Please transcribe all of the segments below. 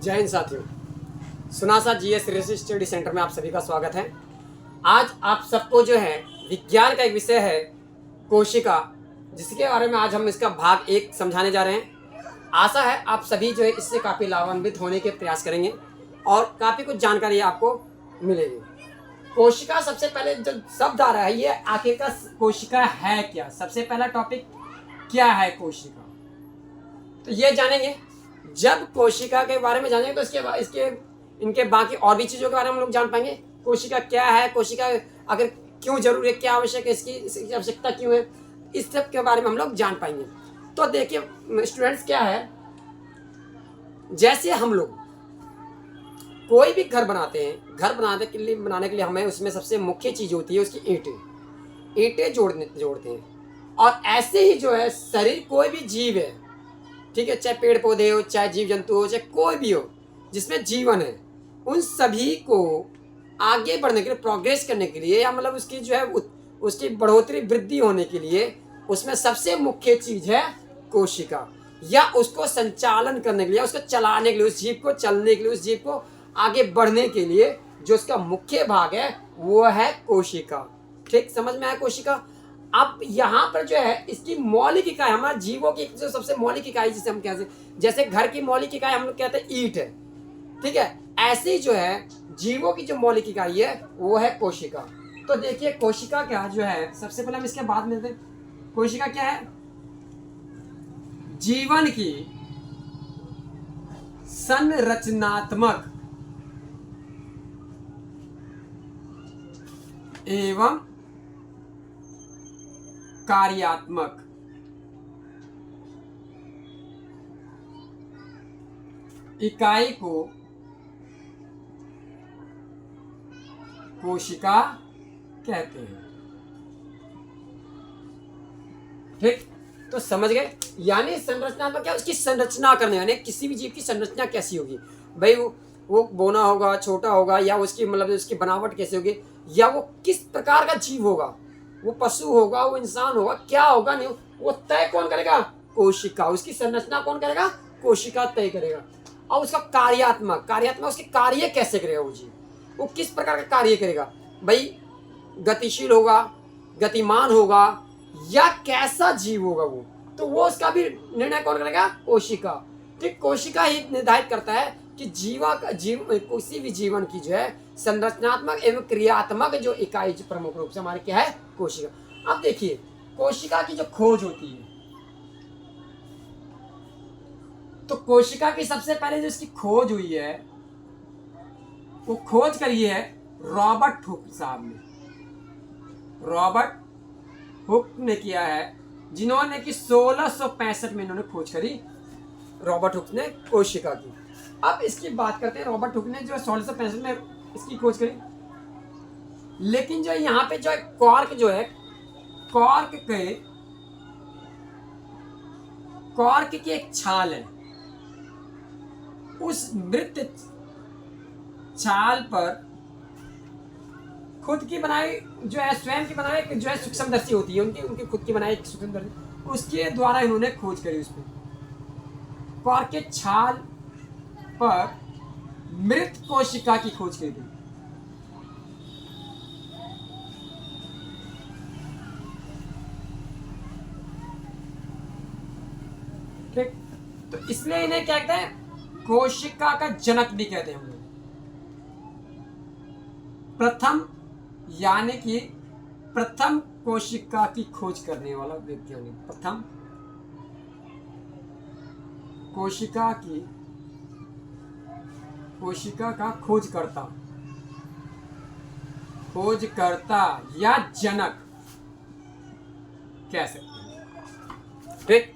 जय हिंद साथियों, सुनासा GS research study centre में आप सभी का स्वागत है। आज आप सबको जो है विज्ञान का एक विषय है कोशिका, जिसके बारे में आज हम इसका भाग 1 समझाने जा रहे हैं। आशा है आप सभी जो है इससे काफ़ी लाभान्वित होने के प्रयास करेंगे और काफ़ी कुछ जानकारी आपको मिलेगी। कोशिका, सबसे पहले जो शब्द आ रहा है ये आखिरकार कोशिका है क्या। सबसे पहला टॉपिक क्या है कोशिका, तो ये जानेंगे। जब कोशिका के बारे में जानेंगे तो इसके इनके बाकी और भी चीज़ों के बारे में हम लोग जान पाएंगे। कोशिका क्या है, कोशिका अगर क्यों जरूरी है, क्या आवश्यक है, इसकी आवश्यकता क्यों है, इस सब के बारे में हम लोग जान पाएंगे। तो देखिए स्टूडेंट्स, क्या है, जैसे हम लोग कोई भी घर बनाते हैं, घर बनाने के लिए हमें उसमें सबसे मुख्य चीज़ होती है उसकी ईंटें जोड़ते हैं। और ऐसे ही जो है शरीर, कोई भी जीव है, ठीक है, चाहे पेड़ पौधे हो, चाहे जीव जंतु हो, चाहे कोई भी हो जिसमें जीवन है, उन सभी को आगे बढ़ने के लिए, प्रोग्रेस करने के लिए, या मतलब उसकी जो है उसकी बढ़ोतरी वृद्धि होने के लिए, उसमें सबसे मुख्य चीज़ है कोशिका। या उसको संचालन करने के लिए, उसको चलाने के लिए, उस जीव को चलने के लिए, उस जीव को आगे बढ़ने के लिए जो उसका मुख्य भाग है वो है कोशिका। ठीक, समझ में आया कोशिका। अब यहाँ पर जो है इसकी मौलिक इकाई, हमारे जीवों की जो सबसे मौलिक इकाई जिसे हम कहते हैं, जैसे घर की मौलिक इकाई हम लोग कहते हैं ईंट है, ठीक है, ऐसे ही जो है जीवों की जो मौलिक इकाई है वो है कोशिका। तो देखिए कोशिका क्या जो है, सबसे पहले हम इसके बाद में कोशिका क्या है, जीवन की संरचनात्मक एवं कार्यात्मक इकाई को कोशिका कहते हैं। ठीक, तो समझ गए। यानी संरचनात्मक क्या, उसकी संरचना करने, यानी किसी भी जीव की संरचना कैसी होगी भाई, वो बोना होगा, छोटा होगा, या उसकी मतलब उसकी बनावट कैसे होगी, या वो किस प्रकार का जीव होगा, वो पशु होगा, वो इंसान होगा, क्या होगा, नहीं वो तय कौन करेगा, कोशिका। उसकी संरचना कौन करेगा, कोशिका तय करेगा। और उसका कार्यात्मक उसके कार्य कैसे करेगा, वो जीव वो किस प्रकार का कार्य करेगा भाई, गतिशील होगा, गतिमान होगा, या कैसा जीव होगा वो, तो वो उसका भी निर्णय कौन करेगा, कोशिका। ठीक, कोशिका ही निर्धारित करता है कि किसी भी जीवन की जो है संरचनात्मक एवं क्रियात्मक जो इकाई जो प्रमुख रूप से हमारी क्या है, कोशिका। अब देखिए कोशिका की जो खोज होती है, तो कोशिका की सबसे पहले जो इसकी खोज हुई है वो खोज करी है रॉबर्ट हुक साहब ने। रॉबर्ट हुक ने किया है, जिन्होंने कि 1665 में इन्होंने खोज करी, रॉबर्ट हुक ने कोशिका की। अब इसकी बात करते हैं, रॉबर्ट हुक ने जो 1665 में इसकी खोज करी, लेकिन जो यहाँ पे जो है कॉर्क की एक छाल है, उस मृत छाल पर खुद की बनाई जो है, स्वयं की बनाई जो है सूक्ष्मदर्शी होती है, उनकी खुद की बनाई सूक्ष्मदर्शी, उसके द्वारा इन्होंने खोज करी। उस पर कॉर्क के छाल पर मृत कोशिका की खोज करी गई। ठीक, तो इसलिए इन्हें क्या कहते हैं, कोशिका का जनक भी कहते हैं हम लोग। प्रथम, यानी कि प्रथम कोशिका की खोज करने वाला वैज्ञानिक, प्रथम कोशिका का खोजकर्ता या जनक कह सकते हैं। ठीक,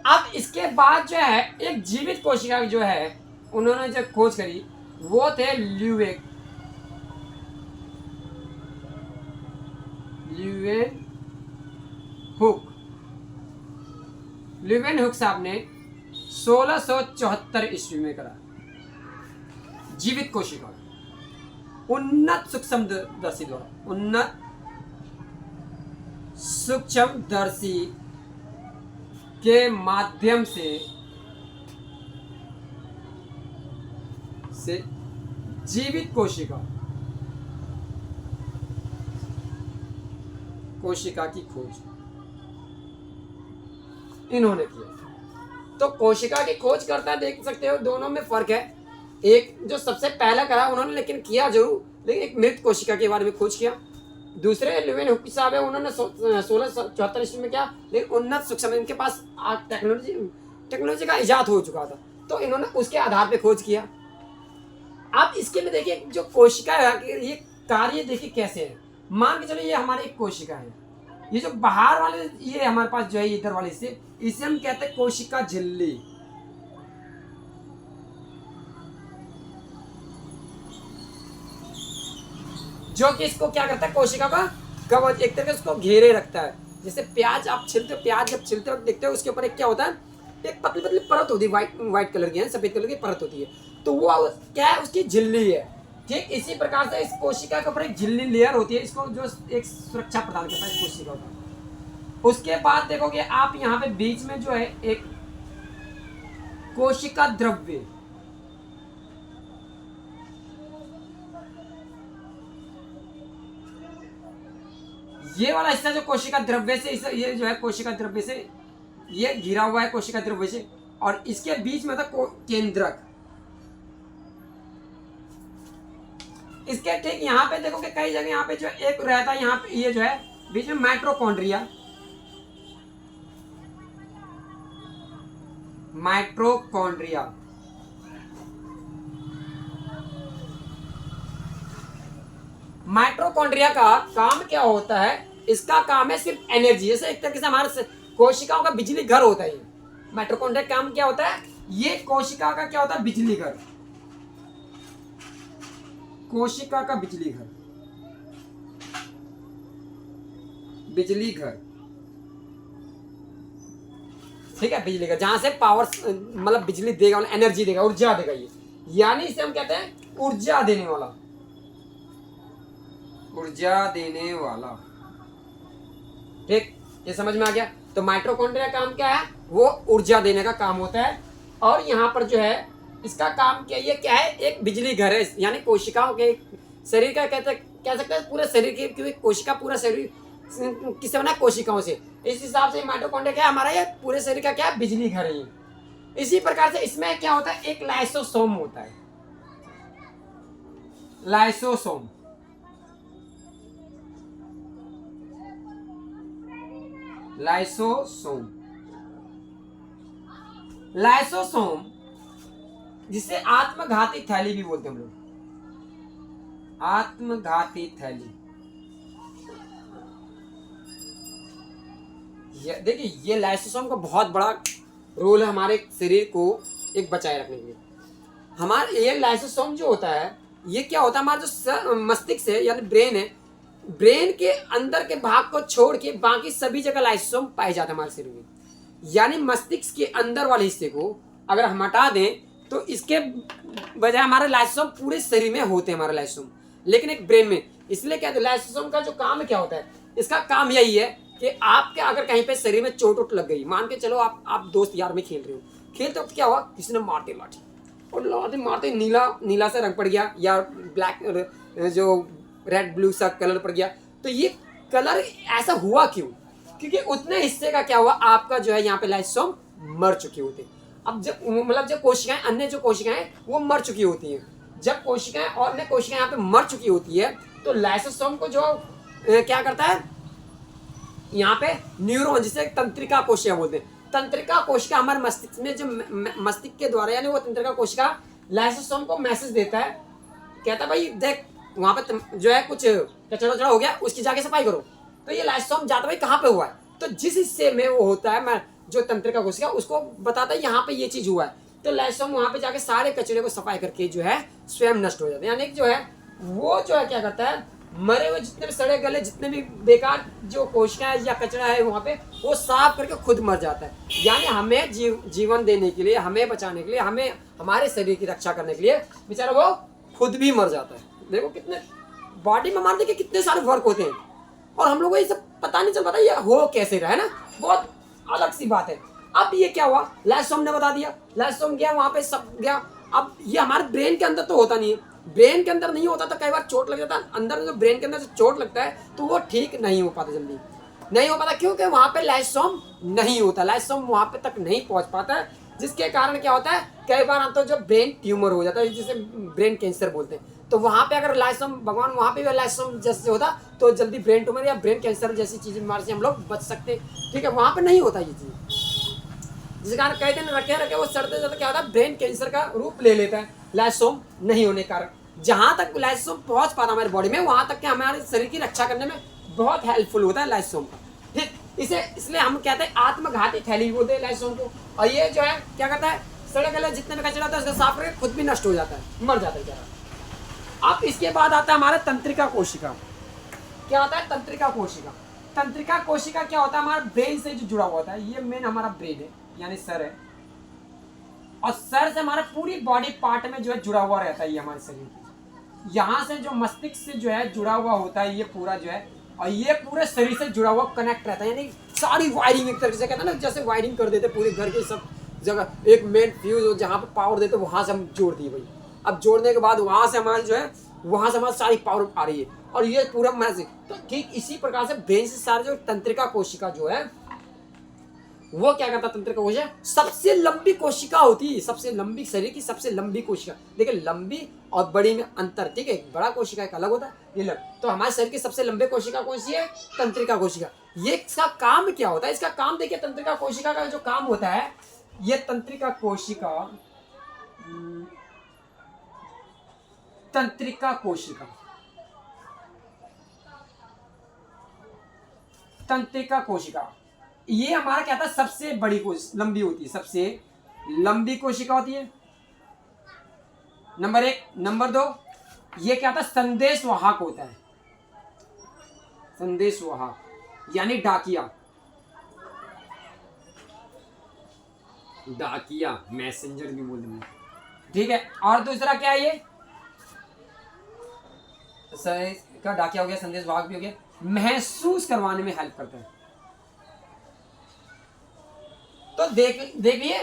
अब इसके बाद जो है एक जीवित कोशिका जो है उन्होंने जो खोज करी वो थे ल्यूवेन हुक साहब ने 1674 ईस्वी में करा। जीवित कोशिका उन्नत सूक्ष्मदर्शी के माध्यम से से जीवित कोशिका की खोज इन्होंने किया। तो कोशिका की खोज करता, देख सकते हो दोनों में फर्क है। एक जो सबसे पहला करा उन्होंने, लेकिन किया जरूर, लेकिन एक मृत कोशिका के बारे में खोज किया। दूसरे लेवेन हुक साहब है, उन्होंने 1674 ईस्वी में क्या, लेकिन उन्नत सूक्ष्म, इनके पास टेक्नोलॉजी का इजाद हो चुका था, तो इन्होंने उसके आधार पे खोज किया। आप इसके में देखिए जो कोशिका है ये कार्य देखिए कैसे है। मान के चलो ये हमारी एक कोशिका है, ये जो बाहर वाले ये हमारे पास जो है इधर वाले इसे हम कहते हैं कोशिका झिल्ली। जो कि इसको क्या करता है, कोशिका का कवच एक तरह से उसको घेरे रखता है। जैसे प्याज आप छिलते हो, प्याज जब छिलते हो देखते हो उसके ऊपर एक क्या होता है, एक पतली पतली परत होती है, व्हाइट कलर की है, सफेद कलर की परत होती है, तो वो क्या है, उसकी झिल्ली है। ठीक इसी प्रकार से इस कोशिका के ऊपर एक झिल्ली लेयर होती है, इसको जो एक सुरक्षा प्रदान करता है इस कोशिका को। उसके बाद देखोगे आप यहाँ पे बीच में जो है एक कोशिका द्रव्य, ये वाला हिस्सा जो कोशिका द्रव्य से, ये जो है कोशिका द्रव्य से ये घिरा हुआ है कोशिका द्रव्य से, और इसके बीच में था केंद्रक। इसके ठीक यहाँ पे देखोगे कई जगह यहाँ पे जो एक रहता है, यहाँ पे ये जो है बीच में माइटोकॉन्ड्रिया, माइटोकॉन्ड्रिया का काम क्या होता है, इसका काम है सिर्फ एनर्जी। जैसे एक तरीके से हमारे कोशिकाओं का बिजली घर होता है। माइटोकॉन्ड्रिया का काम क्या होता है, ये कोशिका का क्या होता है, बिजली घर, कोशिका का बिजली घर, ठीक है, बिजली घर, जहां से पावर मतलब बिजली देगा, एनर्जी देगा, ऊर्जा देगा, ये यानी इसे हम कहते हैं ऊर्जा देने वाला, ठीक, ये समझ में आ गया। तो माइटोकॉन्ड्रिया का काम क्या है, वो ऊर्जा देने का काम होता है। और यहाँ पर जो है इसका काम क्या, ये क्या है, एक बिजली घर है, यानी कोशिकाओं के शरीर का कह सकते हैं पूरे शरीर की, क्योंकि कोशिका पूरा शरीर किससे बना है, कोशिकाओं से। इस हिसाब से माइटोकॉन्ड्रिया क्या है, हमारा ये पूरे शरीर का क्या है, बिजली घर है। इसी प्रकार से इसमें क्या होता है, एक लाइसोसोम होता है, लाइसोसोम, जिसे आत्मघाती थैली भी बोलते हैं हम लोग, आत्मघाती थैली। देखिए ये लाइसोसोम का बहुत बड़ा रोल है हमारे शरीर को एक बचाए रखने के लिए। हमारे ये लाइसोसोम जो होता है, ये क्या होता है, हमारा जो मस्तिष्क है यानी ब्रेन है, ब्रेन के अंदर के भाग को छोड़ के बाकी सभी जगह लाइसोसोम पाए जाते हैं हमारे शरीर में। यानी मस्तिष्क के अंदर वाले हिस्से को अगर हम हटा दें तो इसके बजाय हमारे लाइसोसोम पूरे शरीर में होते हैं, हमारे लाइसोसोम, लेकिन एक ब्रेन में। इसलिए कहते हैं लाइसोसोम का जो काम क्या होता है, इसका काम यही है कि आपके अगर कहीं पे शरीर में चोट उठ लग गई, मान के चलो आप दोस्त यार में खेल रहे हो, खेलते वक्त क्या हुआ, किसी ने मारते लाठी, और लाठी मारते नीला सा रंग पड़ गया, या ब्लैक जो रेड ब्लू सा कलर पड़ गया, तो ये कलर ऐसा हुआ क्यों, क्योंकि उतने हिस्से का क्या हुआ, आपका जो है यहाँ पे लाइसोसोम मर चुके होते हैं। अब जब मतलब जब कोशिकाएं, अन्य जो कोशिकाएं वो मर चुकी होती हैं, जब कोशिकाएं और अन्य कोशिकाएं यहाँ पे मर चुकी होती है, तो लाइसोसोम को जो क्या करता है, यहाँ पे न्यूरॉन, जिसे तंत्रिका कोशिका बोलते हैं, तंत्रिका कोशिका हमारे मस्तिष्क में, जो मस्तिष्क के द्वारा, यानी वो तंत्रिका कोशिका लाइसोसोम को मैसेज देता है, कहता है भाई देख वहां पे जो है कुछ कचरा हो गया, उसकी जाके सफाई करो। तो ये लाइसोसोम जाता भाई कहाँ पे हुआ है, तो जिस हिस्से में वो होता है, मैं जो तंत्रिका कोशिका उसको बताता है यहाँ पे ये चीज हुआ है, तो लाइसोसोम वहां पे जाके सारे कचरे को सफाई करके जो है स्वयं नष्ट हो जाता है। यानी जो है वो जो है क्या करता है, मरे हुए जितने भी सड़े गले जितने भी बेकार जो कोशिकाएं या कचरा है वहां पे, वो साफ करके खुद मर जाता है। यानी हमें जीवन देने के लिए, हमें बचाने के लिए, हमें हमारे शरीर की रक्षा करने के लिए बेचारा वो खुद भी मर जाता है। देखो कितने बॉडी में मारने के कितने सारे वर्क होते हैं, और हम लोग को ये सब पता नहीं चल पाता ये हो कैसे रहा है ना, बहुत अलग सी बात है। अब ये क्या हुआ, लाइसोसोम ने बता दिया, लाइसोसोम गया वहां पे, सब गया अब ये हमारे ब्रेन के अंदर तो होता नहीं है, ब्रेन के अंदर नहीं होता तो कई बार चोट लग जाता है अंदर, जो ब्रेन के अंदर जो चोट लगता है तो वो ठीक नहीं हो पाता, जल्दी नहीं हो पाता, क्योंकि वहाँ पे लाइसोम नहीं होता, लाइसोम वहाँ पे तक नहीं पहुँच पाता है, जिसके कारण क्या होता है कई बार तो जो ब्रेन ट्यूमर हो जाता है, जिसे ब्रेन कैंसर बोलते हैं। तो वहाँ पे अगर लाइसोम, भगवान वहाँ पे भी लाइसोम जैसे होता तो जल्दी ब्रेन ट्यूमर या ब्रेन कैंसर जैसी चीज़ बीमारी से हम लोग बच सकते, ठीक है। वहाँ पे नहीं होता ये चीज़, जिस कारण कई दिन रखे रखे वो सड़ते सड़ते क्या होता है ब्रेन कैंसर का रूप ले लेता है, लाइसोम नहीं होने के कारण। जहाँ तक लाइसोम पहुँच पाता हमारी बॉडी में, वहाँ तक के हमारे शरीर की रक्षा करने में बहुत हेल्पफुल होता है लाइसोम का, ठीक। इसे इसलिए हम कहते हैं आत्मघाती थैली बोलते हैं लाइसोम को। और ये जो है क्या करता है, सड़क गले जितने में कचरा होता है उसको साफ करके खुद भी नष्ट हो जाता है, मर जाता है बेचारा। अब इसके बाद आता है हमारा तंत्रिका कोशिका। क्या होता है तंत्रिका कोशिका? तंत्रिका कोशिका क्या होता है, हमारा ब्रेन से जो जुड़ा हुआ होता है, ये मेन हमारा ब्रेन है यानी सर है, और सर से हमारा पूरी बॉडी पार्ट में जो है जुड़ा हुआ रहता है ये हमारे शरीर। यहाँ से जो मस्तिष्क से जो है जुड़ा हुआ होता है ये पूरा जो है, और ये पूरे शरीर से जुड़ा हुआ कनेक्ट रहता है, यानी सारी वायरिंग एक तरीके से कहते हैं ना, जैसे वायरिंग कर देते पूरे घर के सब जगह, एक मेन फ्यूज जहाँ पे पावर देते वहाँ से हम जोड़ दिए भाई। अब जोड़ने के बाद वहाँ से हमारी जो है, वहाँ से हमारी सारी पावर आ रही है, और ये पूरा मैजिक। तो ठीक इसी प्रकार से ब्रेन से सारे जो तंत्रिका कोशिका जो है वो क्या करता है, तंत्रिका कोशिका सबसे लंबी कोशिका होती है, सबसे लंबी, शरीर की सबसे लंबी कोशिका। देखिए लंबी और बड़ी में अंतर, ठीक है, बड़ा कोशिका एक अलग होता है, ये लग। तो हमारे शरीर की सबसे लंबी कोशिका कौन सी है, तंत्रिका कोशिका। ये इसका काम क्या होता है, इसका काम देखिए, तंत्रिका कोशिका का जो काम होता है, ये तंत्रिका कोशिका, तंत्रिका कोशिका, तंत्रिका कोशिका ये हमारा क्या था, सबसे बड़ी कोशिका, लंबी होती है, सबसे लंबी कोशिका होती है, नंबर 1। नंबर 2, ये क्या था, संदेश वाहक होता है, संदेश वाहक यानी डाकिया, डाकिया मैसेंजर भी बोलते हैं, ठीक है। और दूसरा क्या है, ये का डाकिया हो गया, संदेश वाहक भी हो गया, महसूस करवाने में हेल्प करता है। तो देखिए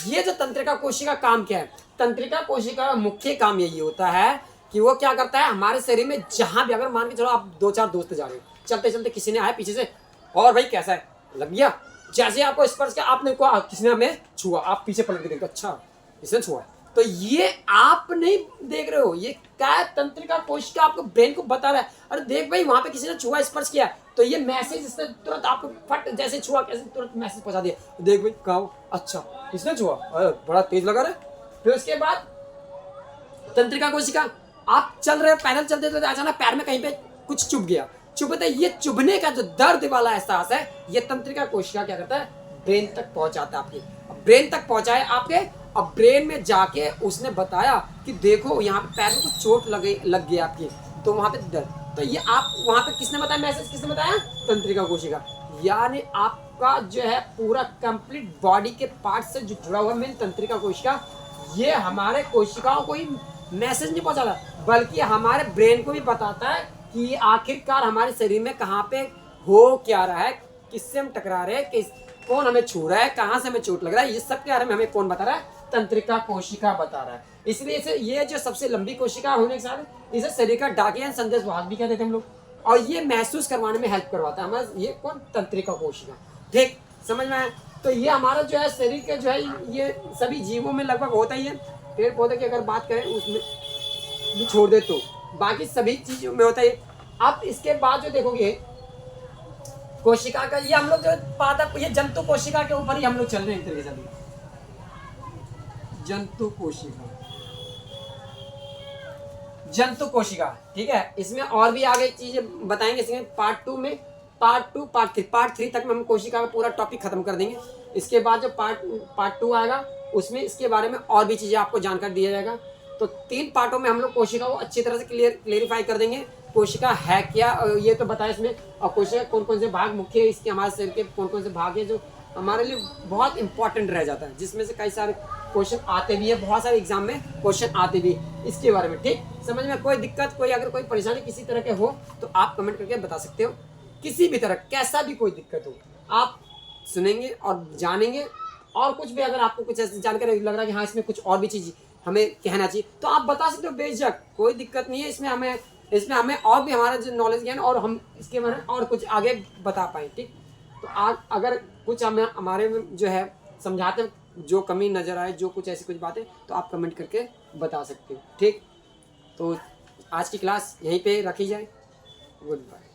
ये जो तंत्रिका कोशिका का काम क्या है, तंत्रिका कोशिका का मुख्य काम यही होता है कि वो क्या करता है, हमारे शरीर में जहां भी, अगर मान के चलो आप 2-4 दोस्त जा रहे हो, चलते चलते किसी ने आया पीछे से, और भाई कैसा है, लग गया, जैसे आपको स्पर्श किया, आपने को किसी ने हमें छुआ, आप पीछे पलट के देखो, अच्छा इसने छुआ, तो ये आप नहीं देख रहे हो, ये क्या तंत्रिका कोशिका आपको ब्रेन को बता रहा है, अरे देख भाई वहां पे किसी ने छुआ, स्पर्श किया, तो ये मैसेज इसने तुरंत आपको फट जैसे छुआ कैसे तुरंत मैसेज पहुंचा दिया, देख भाई कहा, अच्छा इसने छुआ, अरे बड़ा तेज लगा रहा है। फिर उसके बाद तंत्रिका कोशिका, आप चल रहे पैदल चलते चलते अचानक पैर में कहीं पे कुछ चुभ गया, चुभते ये चुभने का जो दर्द वाला एहसास है, ये तंत्रिका कोशिका क्या करता है, ब्रेन तक पहुंचाता है आपके, ब्रेन तक पहुंचाए आपके, अब ब्रेन में जाके उसने बताया कि देखो यहाँ पे पैर में कुछ चोट लग गई आपकी, तो वहां पे दर्द, तो ये आप वहां पे किसने बताया, मैसेज किसने बताया, तंत्रिका कोशिका। यानी आपका जो है पूरा कंप्लीट बॉडी के पार्ट से जो जुड़ा हुआ मेन तंत्रिका कोशिका, ये हमारे कोशिकाओं को ही मैसेज नहीं पहुंचाता, बल्कि हमारे ब्रेन को भी बताता है कि आखिरकार हमारे शरीर में कहाँ पे हो क्या रहा है, किससे हम टकरा रहे हैं, कौन हमें छू रहा है, कहाँ से हमें चोट लग रहा है, ये सब के बारे में हमें कौन बता रहा है, तंत्रिका कोशिका बता रहा है। इसलिए इसे ये जो सबसे लंबी कोशिका होने के साथ इसे शरीर का डाकिया संदेश वाहक भी कहते थे हम लोग, और ये महसूस करवाने में हेल्प करवाता है हमारा, ये कौन, तंत्रिका कोशिका, ठीक समझ में आया। तो ये हमारा जो है शरीर के जो है, ये सभी जीवों में लगभग होता ही है, पेड़ पौधे की अगर बात करें उसमें भी छोड़ दे तो बाकी सभी चीजों में होता है। अब इसके बाद जो देखोगे कोशिका का, ये हम लोग जो पादप, ये जंतु कोशिका के ऊपर ही हम लोग चल रहे हैं एक तरीके से, जंतु कोशिका, जंतु कोशिका, ठीक है। इसमें और भी आगे चीजें बताएंगे, इसमें पार्ट 2 में, पार्ट 2 पार्ट 3 तक में हम कोशिका का पूरा टॉपिक खत्म कर देंगे। इसके बाद जो पार्ट 2 आएगा उसमें इसके बारे में और भी चीजें आपको जानकारी दिया जाएगा। तो 3 पार्टों में हम लोग कोशिका को अच्छी तरह से क्लियरिफाई कर देंगे, कोशिका है क्या ये तो बताया इसमें, और कोशिका कौन कौन से भाग मुख्य इसके, हमारे शरीर के कौन कौन से भाग है जो हमारे लिए बहुत इंपॉर्टेंट रह जाता है, जिसमें से कई सारे क्वेश्चन आते भी है, बहुत सारे एग्जाम में क्वेश्चन आते भी इसके बारे में, ठीक समझ में। कोई दिक्कत, कोई अगर कोई परेशानी किसी तरह के हो तो आप कमेंट करके बता सकते हो, किसी भी तरह कैसा भी कोई दिक्कत हो आप सुनेंगे और जानेंगे, और कुछ भी अगर आपको कुछ ऐसी जानकारी लग रहा है कि हाँ इसमें कुछ और भी चीज़ हमें कहना चाहिए, तो आप बता सकते हो बेझिझक, कोई दिक्कत नहीं है इसमें। हमें और भी हमारा जो नॉलेज ज्ञान और हम इसके बारे में और कुछ आगे बता पाए। ठीक, तो आज अगर कुछ हमें हमारे में जो है समझाते हैं, जो कमी नज़र आए, जो कुछ ऐसी कुछ बातें, तो आप कमेंट करके बता सकते हो। ठीक, तो आज की क्लास यहीं पे रखी जाए। Good bye.